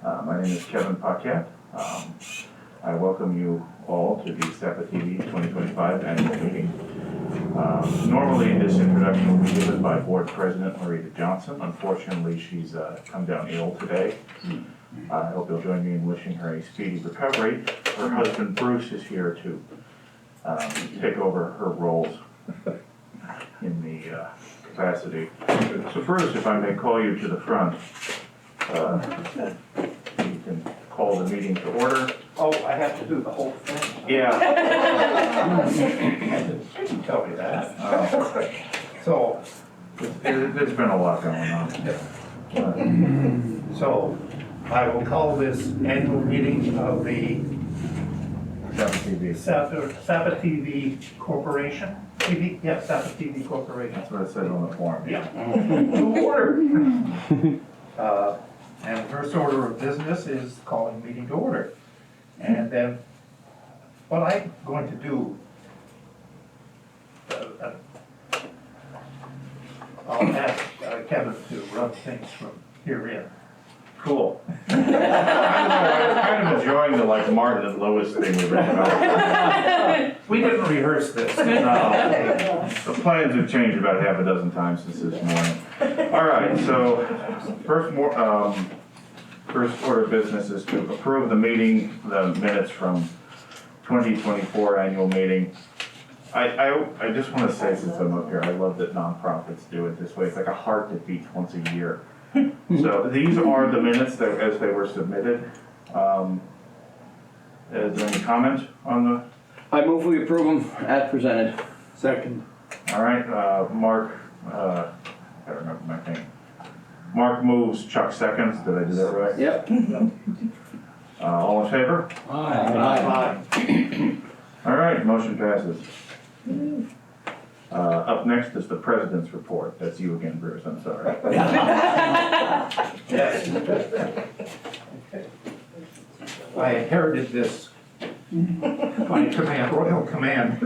My name is Kevin Paquette. I welcome you all to the SAPA TV 2025 annual meeting. Normally, this introduction will be given by Board President Marita Johnson. Unfortunately, she's come down ill today. I hope you'll join me in wishing her a speedy recovery. Her husband Bruce is here to take over her roles in the capacity. So first, if I may call you to the front, you can call the meeting to order. Oh, I have to do the whole thing? Yeah. Didn't tell me that. So, There's been a lot going on. so I will call this annual meeting of the SAPA TV Corporation. Yeah, SAPA TV Corporation. That's what it says on the form. Yeah. To order. And the first order of business is calling meeting to order. And then what I'm going to do, I'll ask Kevin to run things from here in. Cool. I don't know, I was kind of enjoying the Martin and Lewis thing we read about. We didn't rehearse this. No, the plans have changed about half a dozen times since this morning. All right, so first order of business is to approve the minutes from 2024 annual meeting. I just want to say, since I'm up here, I love that nonprofits do it this way. It's like a heart that beats once a year. So these are the minutes that, as they were submitted. Is there any comment on the? I move we approve them as presented. Second. All right, Mark, I don't remember my name. Mark moves, Chuck seconds. Did I do that right? Yep. All in favor? Aye. All right, motion passes. Up next is the president's report. That's you again, Bruce, I'm sorry. Yes. I inherited this by command, royal command.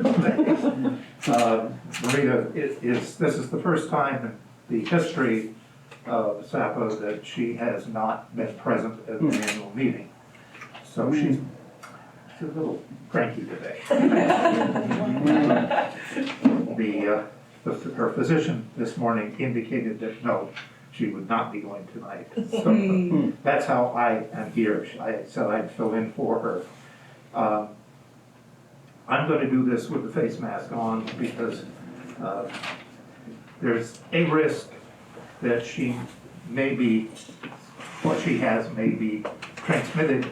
Marita, this is the first time in the history of SAPA that she has not been present at the annual meeting. So she's a little cranky today. Her physician this morning indicated that no, she would not be going tonight. So that's how I am here. I said I'd fill in for her. I'm going to do this with the face mask on because there's a risk that she may be, what she has may be transmitted,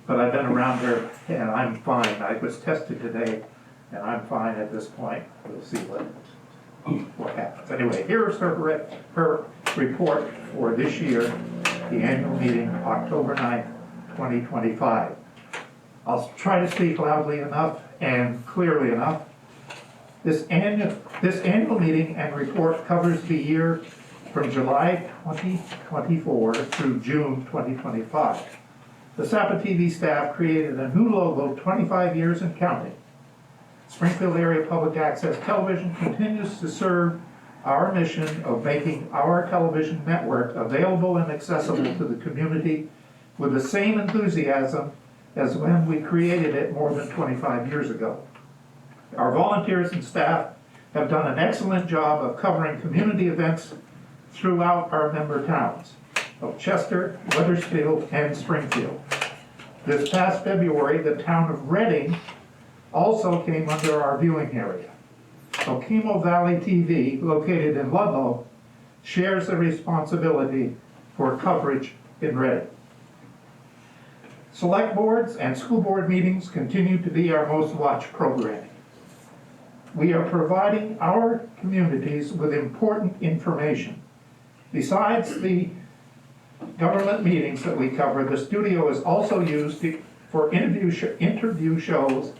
but I've been around her and I'm fine. I was tested today and I'm fine at this point. We'll see what happens. Anyway, here's her report for this year, the annual meeting, October 9th, 2025. I'll try to speak loudly enough and clearly enough. This annual meeting and report covers the year from July 2024 through June 2025. The SAPA TV staff created a new logo 25 years and counting. Springfield Area Public Access Television continues to serve our mission of making our television network available and accessible to the community with the same enthusiasm as when we created it more than 25 years ago. Our volunteers and staff have done an excellent job of covering community events throughout our member towns of Chester, Wethersfield, and Springfield. This past February, the town of Reading also came under our viewing area. Okemo Valley TV, located in Ludlow, shares the responsibility for coverage in Reading. Select boards and school board meetings continue to be our most watched programming. We are providing our communities with important information. Besides the government meetings that we cover, the studio is also used for interview shows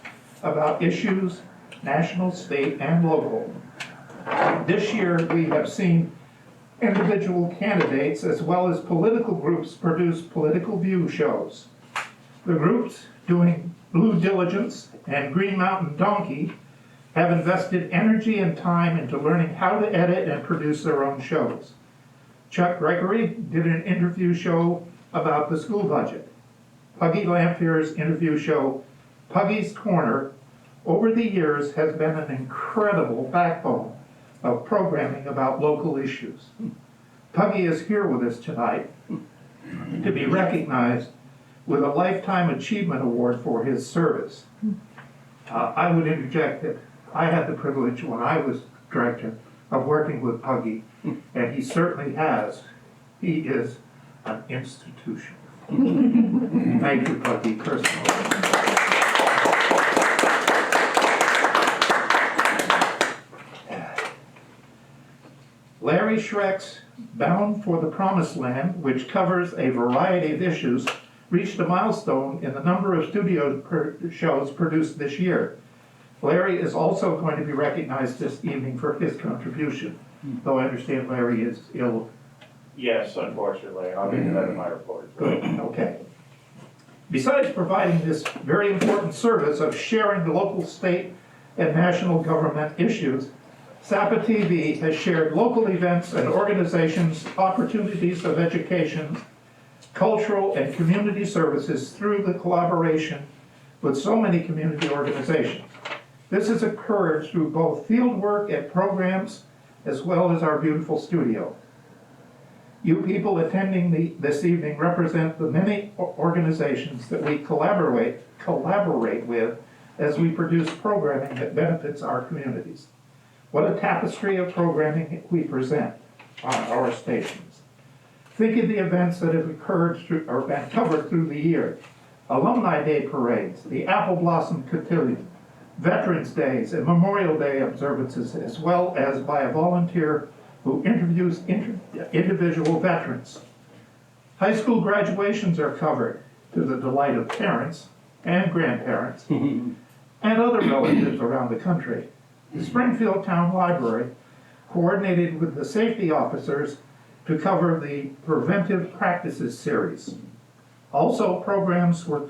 about issues, national, state, and local. This year, we have seen individual candidates as well as political groups produce political view shows. The groups doing Blue Diligence and Green Mountain Donkey have invested energy and time into learning how to edit and produce their own shows. Chuck Gregory did an interview show about the school budget. Puggy Lanfear's interview show, Puggy's Corner, over the years has been an incredible backbone of programming about local issues. Puggy is here with us tonight to be recognized with a Lifetime Achievement Award for his service. I would interject that I had the privilege when I was director of working with Puggy, and he certainly has. He is an institution. Thank you, Puggy, personally. Larry Schreck's Bound for the Promised Land, which covers a variety of issues, reached a milestone in the number of studio shows produced this year. Larry is also going to be recognized this evening for his contribution, though I understand Larry is ill. Yes, unfortunately, I'll get to that in my report. Good, okay. Besides providing this very important service of sharing the local, state, and national government issues, SAPA TV has shared local events and organizations, opportunities of education, cultural and community services through the collaboration with so many community organizations. This has occurred through both field work at programs as well as our beautiful studio. You people attending this evening represent the many organizations that we collaborate with as we produce programming that benefits our communities. What a tapestry of programming we present on our stations. Think of the events that have occurred or been covered through the year. Alumni Day parades, the Apple Blossom Cotillion, Veterans Days and Memorial Day observances, as well as by a volunteer who interviews individual veterans. High school graduations are covered to the delight of parents and grandparents and other relatives around the country. The Springfield Town Library coordinated with the safety officers to cover the Preventive Practices series. Also, programs were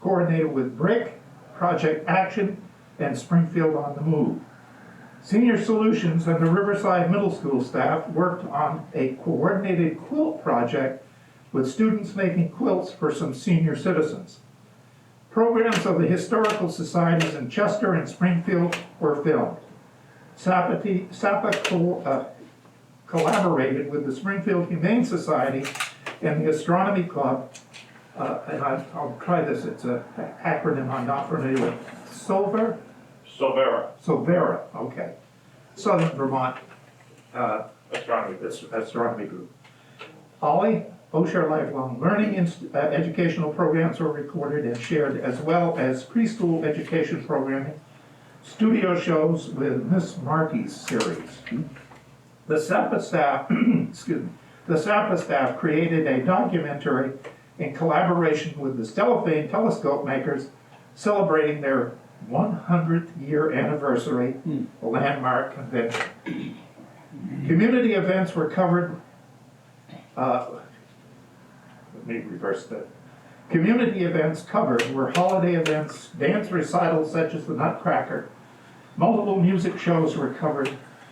coordinated with BRIC, Project Action, and Springfield on the Move. Senior Solutions and the Riverside Middle School staff worked on a coordinated quilt project with students making quilts for some senior citizens. Programs of the historical societies in Chester and Springfield were filmed. SAPA collaborated with the Springfield Humane Society and the Astronomy Club, and I'll try this, it's an acronym I'm not familiar with. Solvera, okay. Southern Vermont Astronomy Group. Holly, Osher Lifelong Learning educational programs were recorded and shared, as well as preschool education programming, studio shows with Miss Markey's series. The SAPA staff, the SAPA staff created a documentary in collaboration with the Stellafane telescope makers celebrating their 100th year anniversary landmark convention. Community events were covered. Let me reverse that. Community events covered were holiday events, dance recitals such as the Nutcracker. Multiple music shows were covered,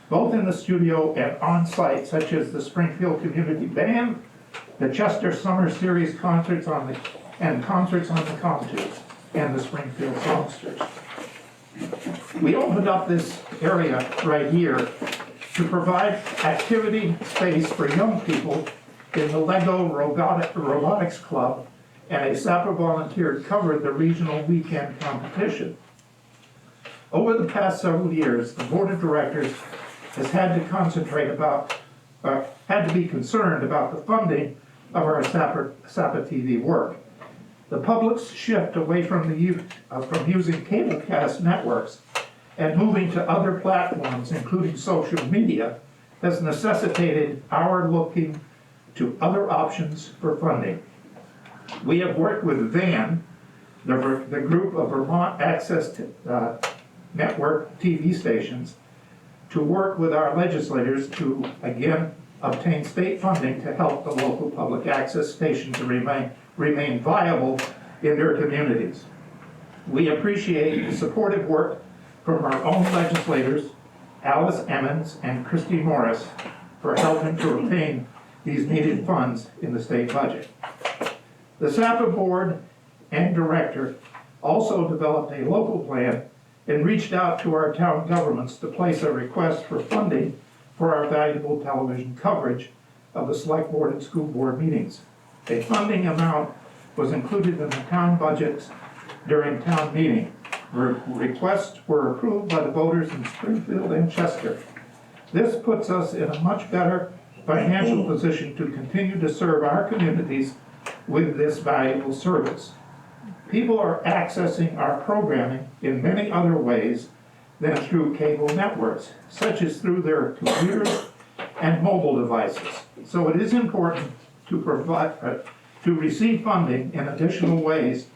both in the studio and on site, such as the Springfield Community Band, the Chester Summer Series concerts on the Concerts, and the Springfield Songsters. We opened up this area right here to provide activity space for young people in the Lego Robotics Club, and a SAPA volunteer covered the regional weekend competition. Over the past several years, the board of directors has had to be concerned about the funding of our SAPA TV work. The public's shift away from using cablecast networks and moving to other platforms, including social media, has necessitated our looking to other options for funding. We have worked with VAN, the group of Vermont Access Network TV stations, to work with our legislators to, again, obtain state funding to help the local public access stations remain viable in their communities. We appreciate the supportive work from our own legislators, Alice Emmons and Christy Morris, for helping to obtain these needed funds in the state budget. The SAPA board and director also developed a local plan and reached out to our town governments to place a request for funding for our valuable television coverage of the select board and school board meetings. A funding amount was included in the town budgets during town meeting. Requests were approved by the voters in Springfield and Chester. This puts us in a much better financial position to continue to serve our communities with this valuable service. People are accessing our programming in many other ways than through cable networks, such as through their computers and mobile devices. So it is important to to receive funding in additional ways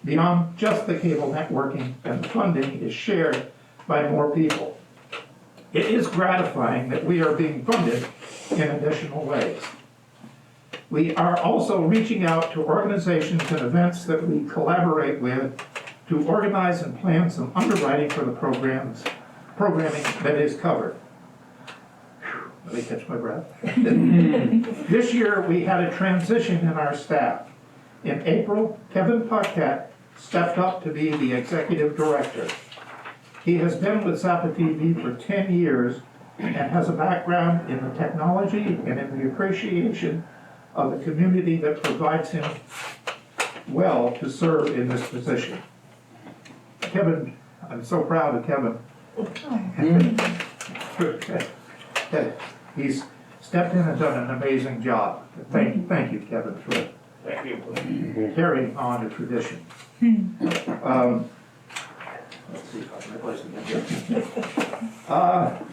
beyond just the cable networking, and the funding is shared by more people. It is gratifying that we are being funded in additional ways. We are also reaching out to organizations and events that we collaborate with to organize and plan some underwriting for the programming that is covered. Let me catch my breath. This year, we had a transition in our staff. In April, Kevin Paquette stepped up to be the executive director. He has been with SAPA TV for 10 years and has a background in the technology and in the appreciation of the community that provides him well to serve in this position. Kevin, I'm so proud of Kevin. He's stepped in and done an amazing job. Thank you, Kevin, for carrying on the tradition. Let's see if I can replace it again.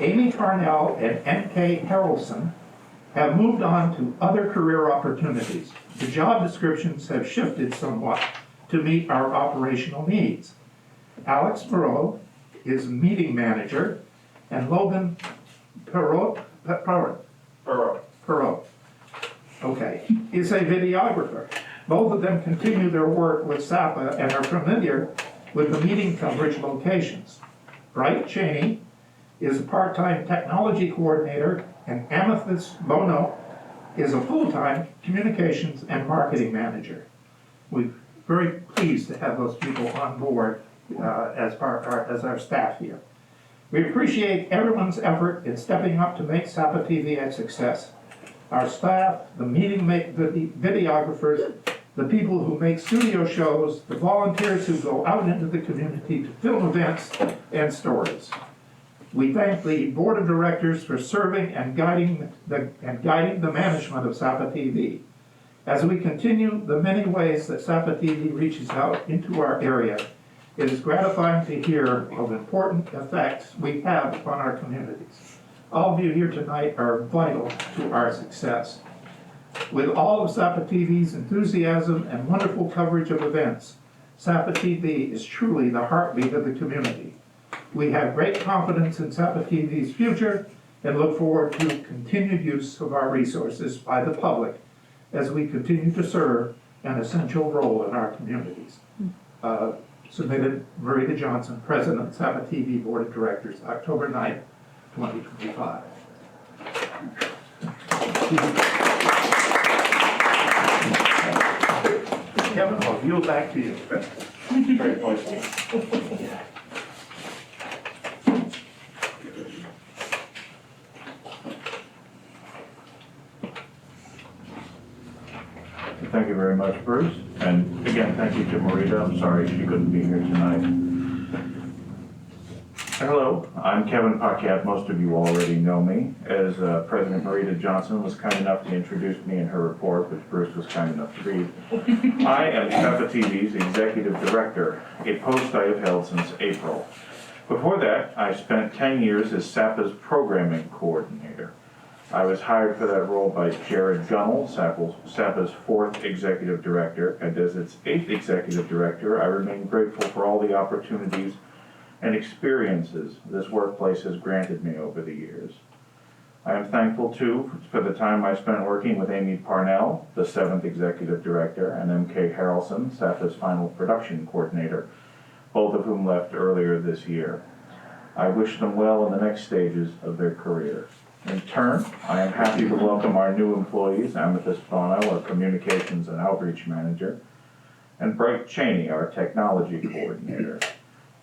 Amy Parnell and N.K. Harrelson have moved on to other career opportunities. The job descriptions have shifted somewhat to meet our operational needs. Alex Moreau is meeting manager, and Logan Perot, okay, is a videographer. Both of them continue their work with SAPA and are familiar with the meeting coverage locations. Bright Cheney is a part-time technology coordinator, and Amethyst Bono is a full-time communications and marketing manager. We're very pleased to have those people on board as our staff here. We appreciate everyone's effort in stepping up to make SAPA TV a success. Our staff, the videographers, the people who make studio shows, the volunteers who go out into the community to film events and stories. We thank the board of directors for serving and guiding the management of SAPA TV. As we continue the many ways that SAPA TV reaches out into our area, it is gratifying to hear of important effects we have upon our communities. All of you here tonight are vital to our success. With all of SAPA TV's enthusiasm and wonderful coverage of events, SAPA TV is truly the heartbeat of the community. We have great confidence in SAPA TV's future and look forward to continued use of our resources by the public as we continue to serve an essential role in our communities. Submitted, Marita Johnson, President, SAPA TV Board of Directors, October 9th, 2025. Kevin, I'll yield back to you. Very pleasant. Thank you very much, Bruce. And again, thank you to Marita. I'm sorry she couldn't be here tonight. Hello, I'm Kevin Paquette. Most of you already know me, as President Marita Johnson was kind enough to introduce me in her report, which Bruce was kind enough to read. I am SAPA TV's Executive Director, a post I have held since April. Before that, I spent 10 years as SAPA's Programming Coordinator. I was hired for that role by Jared Gunnell, SAPA's 4th Executive Director, and as its 8th Executive Director, I remain grateful for all the opportunities and experiences this workplace has granted me over the years. I am thankful, too, for the time I spent working with Amy Parnell, the 7th Executive Director, and M.K. Harrelson, SAPA's Final Production Coordinator, both of whom left earlier this year. I wish them well in the next stages of their career. In turn, I am happy to welcome our new employees, Amethyst Bono, our Communications and Outreach Manager, and Bright Cheney, our Technology Coordinator.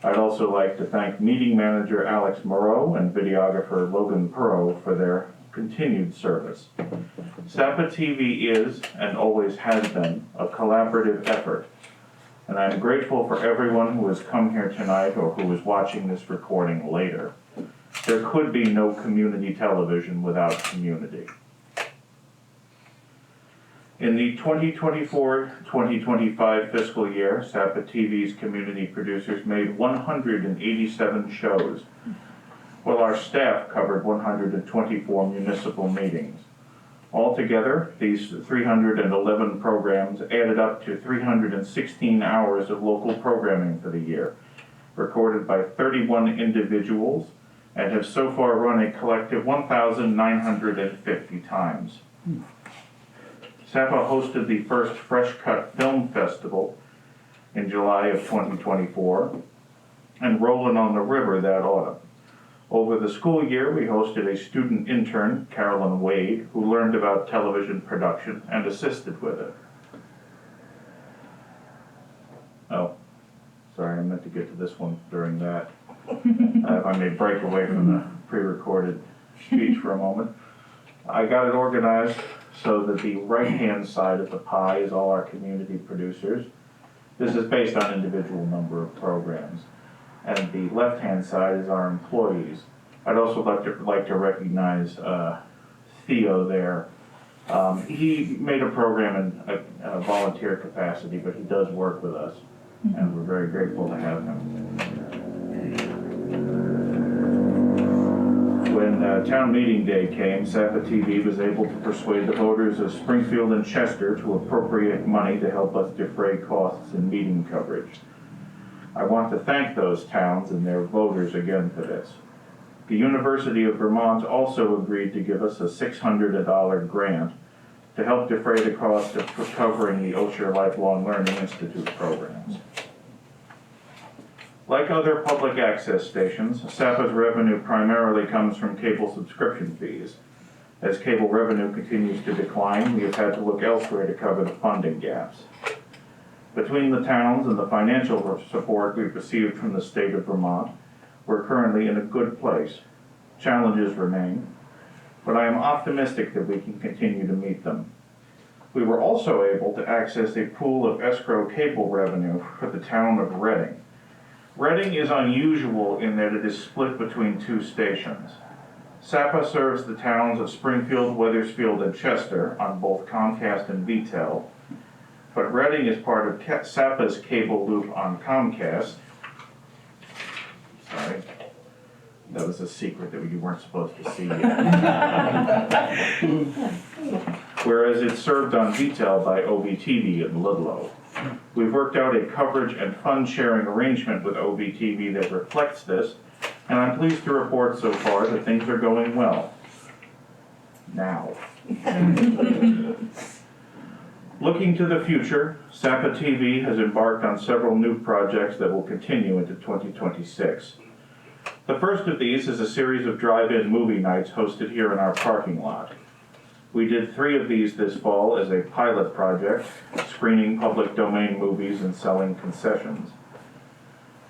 I'd also like to thank Meeting Manager Alex Moreau and Videographer Logan Perot for their continued service. SAPA TV is, and always has been, a collaborative effort, and I'm grateful for everyone who has come here tonight or who is watching this recording later. There could be no community television without community. In the 2024-2025 fiscal year, SAPA TV's community producers made 187 shows, while our staff covered 124 municipal meetings. Altogether, these 311 programs added up to 316 hours of local programming for the year, recorded by 31 individuals, and have so far run a collective 1,950 times. SAPA hosted the first Fresh Cut Film Festival in July of 2024 and Rollin' on the River that autumn. Over the school year, we hosted a student intern, Carolyn Wade, who learned about television production and assisted with it. Oh, sorry, I meant to get to this one during that. If I may break away from the pre-recorded speech for a moment. I got it organized so that the right-hand side of the pie is all our community producers. This is based on individual number of programs. And the left-hand side is our employees. I'd also like to recognize Theo there. He made a program in a volunteer capacity, but he does work with us, and we're very grateful to have him. When town meeting day came, SAPA TV was able to persuade the voters of Springfield and Chester to appropriate money to help us defray costs in meeting coverage. I want to thank those towns and their voters again for this. The University of Vermont also agreed to give us a $600 grant to help defray the cost of covering the Osher Lifelong Learning Institute programs. Like other public access stations, SAPA's revenue primarily comes from cable subscription fees. As cable revenue continues to decline, we have had to look elsewhere to cover the funding gaps. Between the towns and the financial support we've received from the state of Vermont, we're currently in a good place. Challenges remain, but I am optimistic that we can continue to meet them. We were also able to access a pool of escrow cable revenue for the town of Reading. Reading is unusual in that it is split between two stations. SAPA serves the towns of Springfield, Wethersfield, and Chester on both Comcast and VTEL, but Reading is part of SAPA's cable loop on Comcast. Sorry, that was a secret that you weren't supposed to see yet. Whereas it's served on VTEL by OBTV in Ludlow. We've worked out a coverage and fund sharing arrangement with OBTV that reflects this, and I'm pleased to report so far that things are going well. Now. Looking to the future, SAPA TV has embarked on several new projects that will continue into 2026. The first of these is a series of drive-in movie nights hosted here in our parking lot. We did 3 of these this fall as a pilot project, screening public domain movies and selling concessions.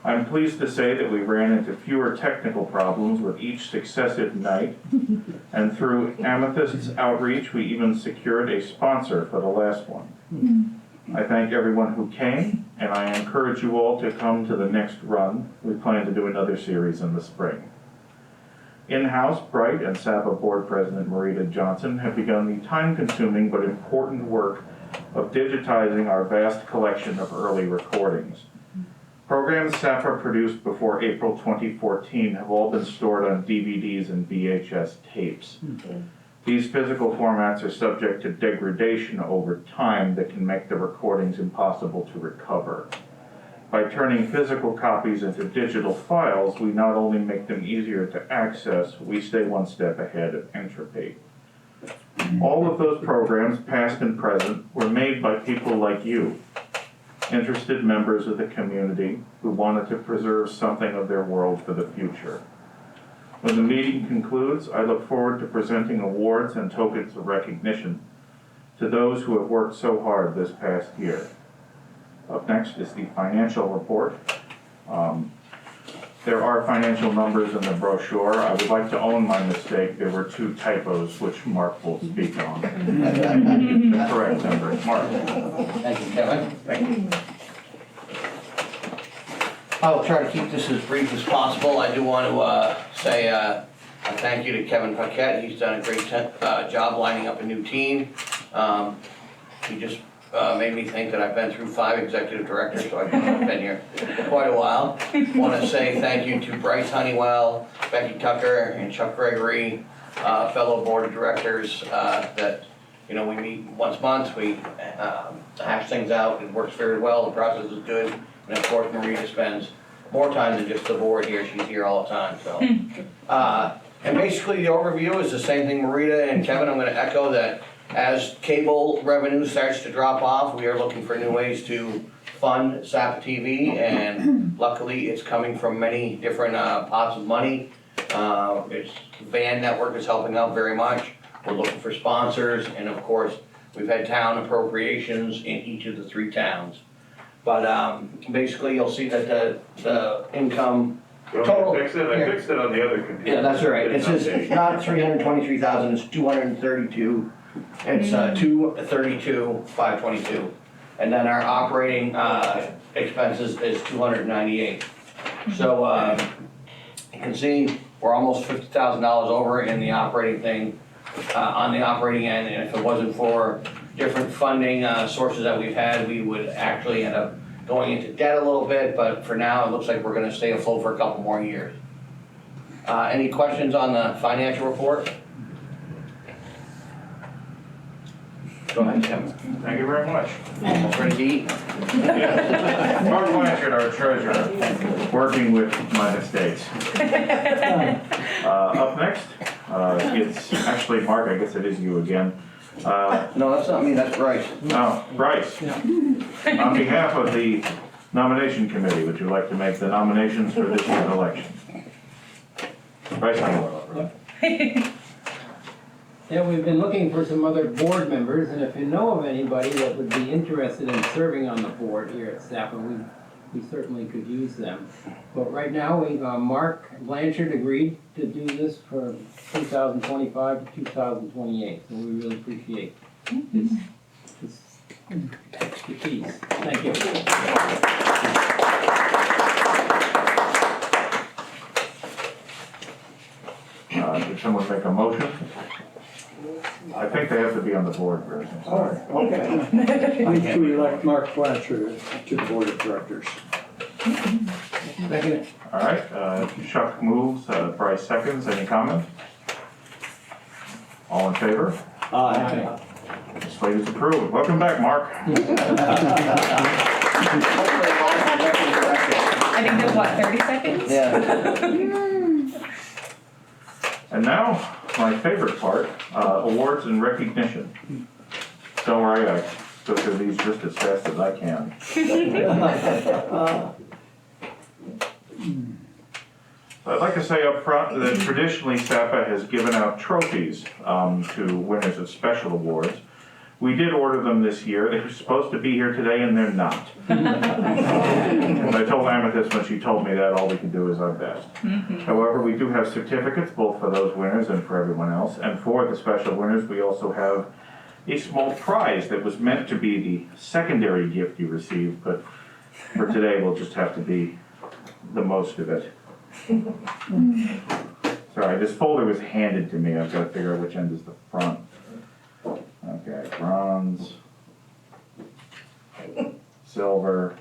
I'm pleased to say that we ran into fewer technical problems with each successive night, and through Amethyst's outreach, we even secured a sponsor for the last one. I thank everyone who came, and I encourage you all to come to the next run. We plan to do another series in the spring. In-house, Bright and SAPA Board President Marita Johnson have begun the time-consuming but important work of digitizing our vast collection of early recordings. Programs SAPA produced before April 2014 have all been stored on DVDs and VHS tapes. These physical formats are subject to degradation over time that can make the recordings impossible to recover. By turning physical copies into digital files, we not only make them easier to access, we stay one step ahead of entropy. All of those programs, past and present, were made by people like you, interested members of the community who wanted to preserve something of their world for the future. When the meeting concludes, I look forward to presenting awards and tokens of recognition to those who have worked so hard this past year. Up next is the financial report. There are financial numbers in the brochure. I would like to own my mistake. There were 2 typos which Mark will speak on. The correct number. Mark. Thank you, Kevin. Thank you. I'll try to keep this as brief as possible. I do want to say a thank you to Kevin Paquette. He's done a great job lining up a new team. He just made me think that I've been through 5 executive directors, so I've been here quite a while. Want to say thank you to Bryce Honeywell, Becky Tucker, and Chuck Gregory, fellow board of directors that, you know, we meet once a month. We hash things out. It works very well. The process is good. And of course, Marita spends more time than just the board here. She's here all the time, so. And basically, the overview is the same thing, Marita and Kevin. I'm going to echo that as cable revenue starts to drop off, we are looking for new ways to fund SAPA TV, and luckily, it's coming from many different pots of money. Van Network is helping out very much. We're looking for sponsors, and of course, we've had town appropriations in each of the 3 towns. But basically, you'll see that the income total. Fix it? I fixed it on the other computer. Yeah, that's right. It's just not 323,000. It's 232. It's 232,522, and then our operating expenses is 298. So you can see we're almost $50,000 over in the operating thing on the operating end, and if it wasn't for different funding sources that we've had, we would actually end up going into debt a little bit, but for now, it looks like we're gonna stay afloat for a couple more years. Any questions on the financial report? Go ahead, Tim. Thank you very much. Almost ready to eat? Mark Blanchard, our treasurer, working with my mistakes. Up next, it's actually Mark, I guess it is you again. No, that's not me, that's Bryce. No, Bryce. On behalf of the nomination committee, would you like to make the nominations for this year's election? Bryce Honeywell. Yeah, we've been looking for some other board members, and if you know of anybody that would be interested in serving on the board here at SAPA, we certainly could use them. But right now, Mark Blanchard agreed to do this for 2025 to 2028, so we really appreciate his expertise. Thank you. Did someone make a motion? I think they have to be on the board first. All right, okay. I move to elect Mark Blanchard to the board of directors. Second. All right, Chuck moves, Bryce seconds. Any comments? All in favor? Aye. The slate is approved. Welcome back, Mark. I think there's what, 30 seconds? Yeah. And now, my favorite part, awards and recognition. Don't worry, I go through these just as fast as I can. I'd like to say up front that traditionally SAPA has given out trophies to winners of special awards. We did order them this year. They were supposed to be here today and they're not. And I told Amethyst when she told me that all we can do is our best. However, we do have certificates both for those winners and for everyone else. And for the special winners, we also have a small prize that was meant to be the secondary gift you received, but for today we'll just have to be the most of it. Sorry, this folder was handed to me. I've got to figure out which end is the front. Okay, bronze, silver.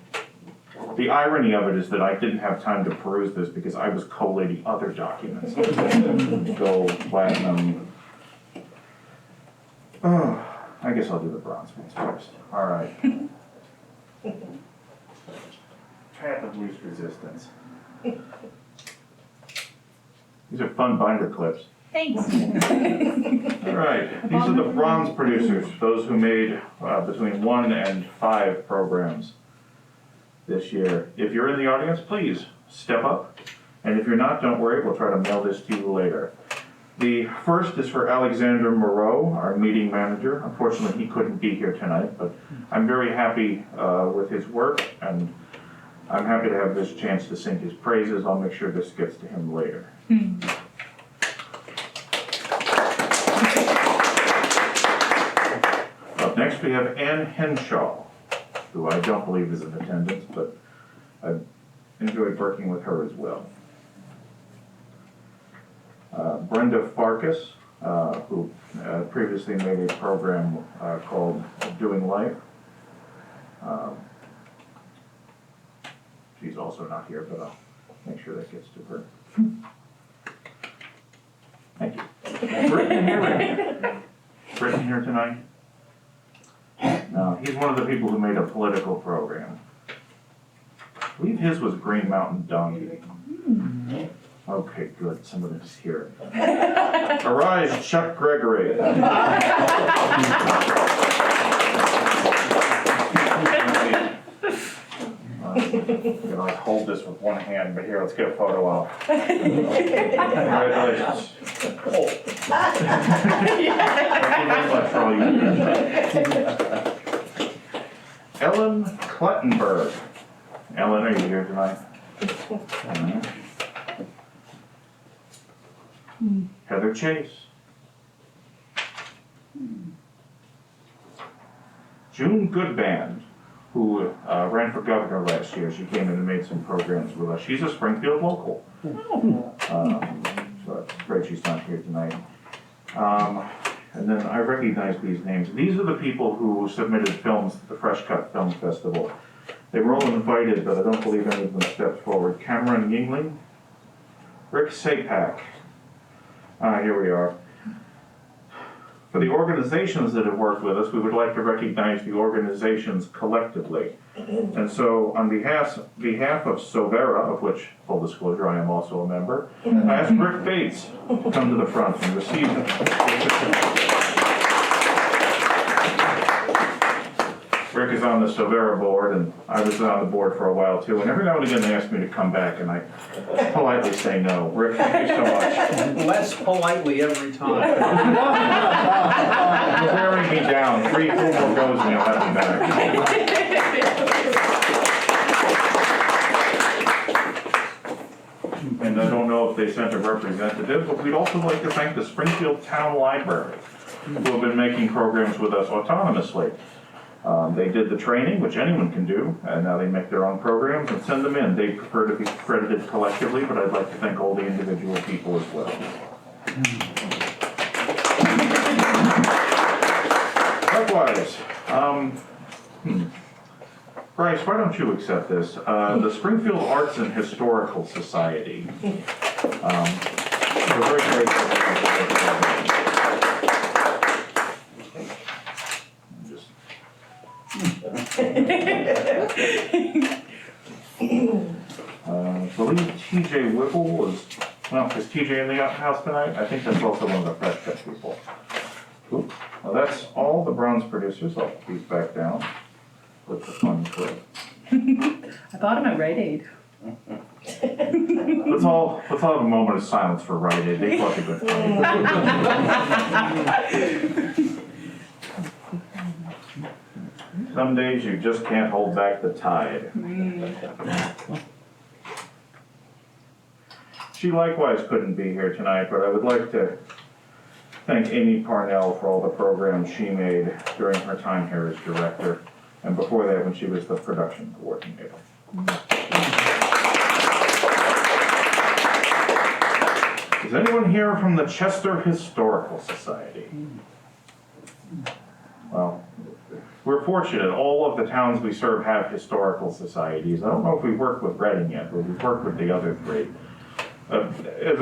The irony of it is that I didn't have time to peruse this because I was collating other documents. Gold, platinum. Oh, I guess I'll do the bronze ones first. All right. Path of least resistance. These are fun binder clips. Thanks. All right, these are the bronze producers, those who made between 1 and 5 programs this year. If you're in the audience, please step up And if you're not, don't worry, we'll try to mail this to you later. The first is for Alexander Moreau, our meeting manager. Unfortunately, he couldn't be here tonight, but I'm very happy with his work, and I'm happy to have this chance to sing his praises. I'll make sure this gets to him later. Up next, we have Ann Henshaw, who I don't believe is in attendance, but I've enjoyed working with her as well. Brenda Farkas, who previously made a program called Doing Life. She's also not here, but I'll make sure that gets to her. Thank you. Britton here. Britton here tonight? No, he's one of the people who made a political program. I believe his was Green Mountain Donkey. Okay, good, somebody's here. Arise, Chuck Gregory. You know, I hold this with one hand, but here, let's get a photo op. Congratulations. Thank you very much for all you do. Ellen Klettenberg. Ellen, are you here tonight? Heather Chase. June Goodband, who ran for governor last year. She came in and made some programs with us. She's a Springfield local. So it's great she's not here tonight. And then I recognize these names. These are the people who submitted films to the Fresh Cut Film Festival. They were all invited, but I don't believe any of them stepped forward. Cameron Yingling, Rick Sapak. Here we are. For the organizations that have worked with us, we would like to recognize the organizations collectively. And so on behalf of Sovera, of which, full disclosure, I am also a member, I ask Rick Bates to come to the front and receive it. Rick is on the Sovera board, and I was on the board for a while too, and every now and again they ask me to come back, and I politely say no. Rick, thank you so much. Less politely every time. You're wearing me down. 3 more goes and you'll have me back. And I don't know if they sent a representative, but we'd also like to thank the Springfield Town Library, who have been making programs with us autonomously. They did the training, which anyone can do, and now they make their own programs and send them in. They prefer to be credited collectively, but I'd like to thank all the individual people as well. Likewise, Bryce, why don't you accept this? The Springfield Arts and Historical Society. We're very grateful. I believe TJ Whipple was, well, is TJ in the house tonight? I think that's also one of the Fresh Cut people. Oops. Well, that's all the bronze producers. I'll put these back down with the fun clip. I thought I'm at Rite Aid. Let's all have a moment of silence for Rite Aid. They caught the good fight. Some days you just can't hold back the tide. She likewise couldn't be here tonight, but I would like to thank Amy Parnell for all the programs she made during her time here as director, and before that when she was the production coordinator. Is anyone here from the Chester Historical Society? Well, we're fortunate. All of the towns we serve have historical societies. I don't know if we've worked with Reading yet, but we've worked with the other 3. As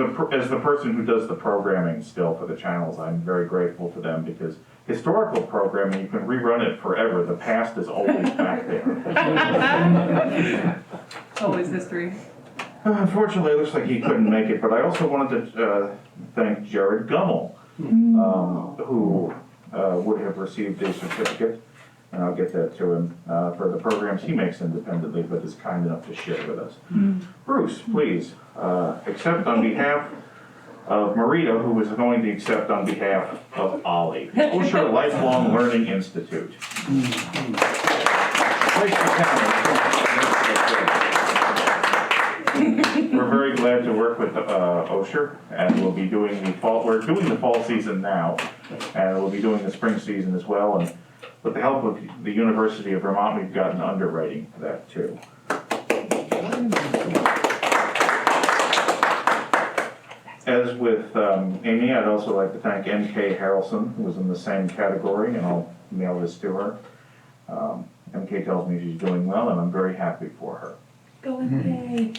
the person who does the programming still for the channels, I'm very grateful to them because historical programming, you can rerun it forever. The past is always back there. Always history. Unfortunately, it looks like he couldn't make it, but I also wanted to thank Jared Gummel, who would have received a certificate. and I'll get that to him, for the programs he makes independently, but is kind enough to share with us. Bruce, please, accept on behalf of Marita, who is going to accept on behalf of Ollie, Osher Lifelong Learning Institute. Place the camera. We're very glad to work with Osher, and we'll be doing the fall, we're doing the fall season now, and we'll be doing the spring season as well, and with the help of the University of Vermont, we've gotten underwriting for that too. As with Amy, I'd also like to thank MK Harrelson, who was in the same category, and I'll mail this to her. MK tells me she's doing well, and I'm very happy for her. Go MK.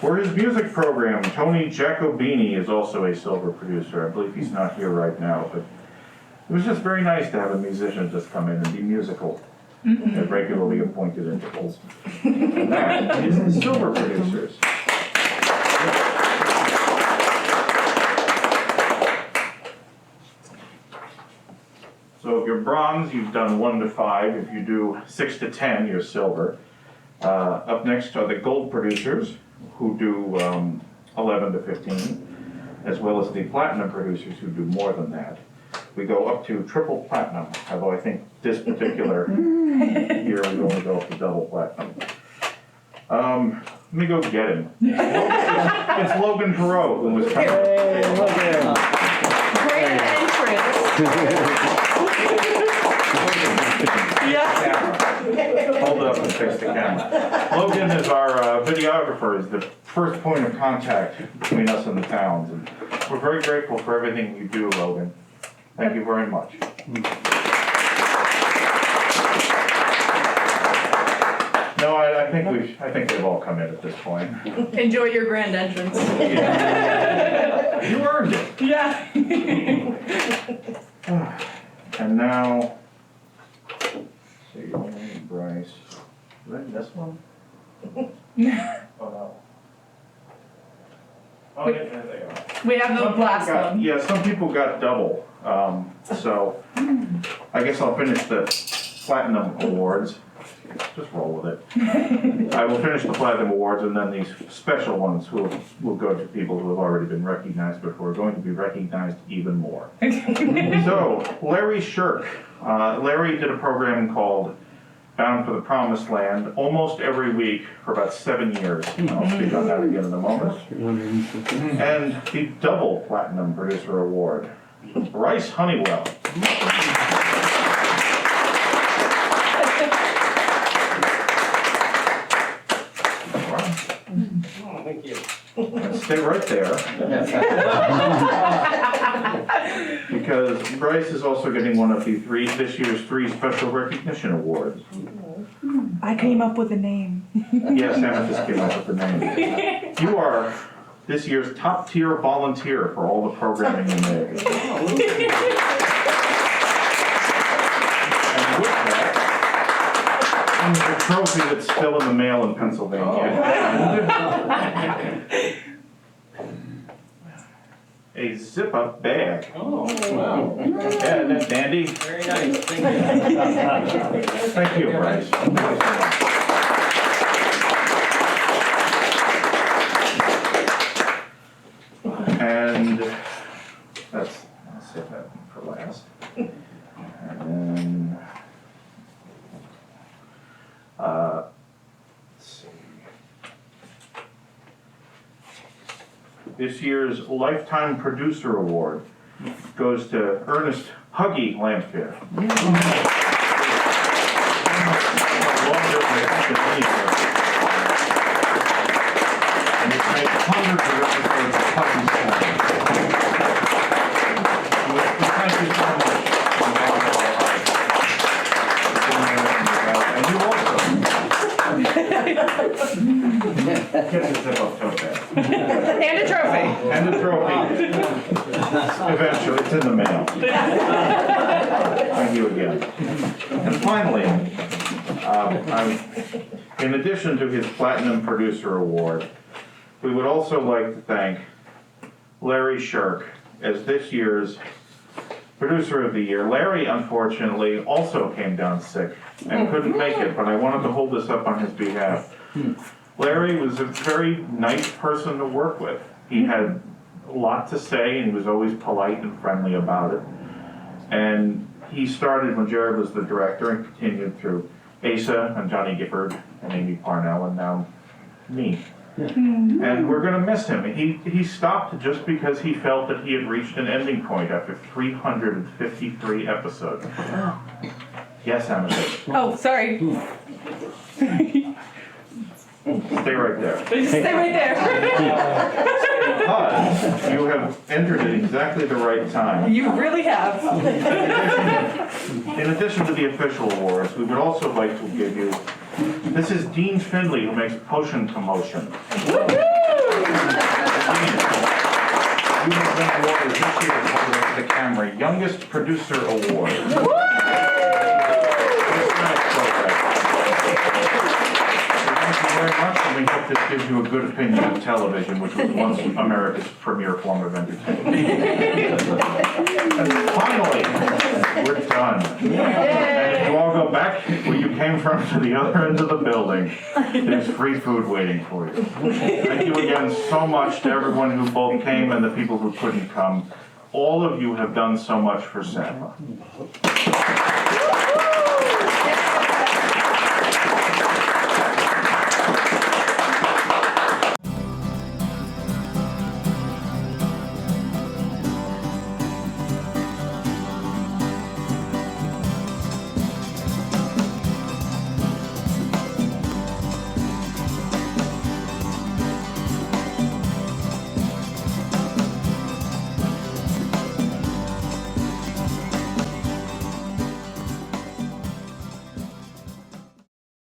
For his music program, Tony Giacobini is also a silver producer. I believe he's not here right now, but it was just very nice to have a musician just come in and be musical at regularly appointed intervals. And that is the silver producers. So if you're bronze, you've done 1 to 5. If you do 6 to 10, you're silver. Up next are the gold producers, who do 11 to 15, as well as the platinum producers who do more than that. We go up to triple platinum, although I think this particular year we only go up to double platinum. Let me go get him. It's Logan Perot, who was coming. Great entrance. Yeah. Hold it up and fix the camera. Logan is our videographer, is the first point of contact between us and the towns. And we're very grateful for everything you do, Logan. Thank you very much. No, I think they've all come in at this point. Enjoy your grand entrance. Yeah. You earned it. Yeah. And now, see, Bryce. Did I miss one? Oh, no. Oh, yeah, there they are. We have the last one. Yeah, some people got double. So I guess I'll finish the platinum awards. Just roll with it. I will finish the platinum awards, and then these special ones will go to people who have already been recognized, but who are going to be recognized even more. So, Larry Shirk. Larry did a program called Bound for the Promised Land almost every week for about 7 years. I'll speak on that again in a moment. And the double platinum producer award, Bryce Honeywell. Thank you. Stay right there. Because Bryce is also getting one of the this year's 3 special recognition awards. I came up with a name. Yes, Amethyst came up with the name. You are this year's top tier volunteer for all the programming you make. And with that comes the trophy that's still in the mail in Pennsylvania. A zip-up bag. Oh, wow. Yeah, isn't that dandy? Very nice, thank you. Thank you, Bryce. And I'll save that for last. And then, let's see. This year's Lifetime Producer Award goes to Ernest Huggy Lamphere. And he's made hundreds of episodes of Huggy Stuff. Thank you so much. And you also get the zip-up tote bag. And a trophy. And the trophy. Eventually, it's in the mail. Thank you again. And finally, in addition to his Platinum Producer Award, we would also like to thank Larry Shirk as this year's Producer of the Year. Larry, unfortunately, also came down sick and couldn't make it, but I wanted to hold this up on his behalf. Larry was a very nice person to work with. He had a lot to say, and he was always polite and friendly about it. And he started when Jared was the director and continued through Asa and Johnny Gifford and Amy Parnell and now me. And we're gonna miss him. He stopped just because he felt that he had reached an ending point after 353 episodes. Yes, Amethyst. Oh, sorry. Stay right there. Stay right there. Because you have entered at exactly the right time. You really have. In addition to the official awards, we would also like to give you, this is Dean Findley who makes Potion Commotion. You have been awarded this year for the camera Youngest Producer Award. Thank you very much, and we hope this gives you a good opinion of television, which was once America's premier form of entertainment. And finally, we're done. And if you all go back where you came from to the other end of the building, there's free food waiting for you. Thank you again so much to everyone who both came and the people who couldn't come. All of you have done so much for SAPA.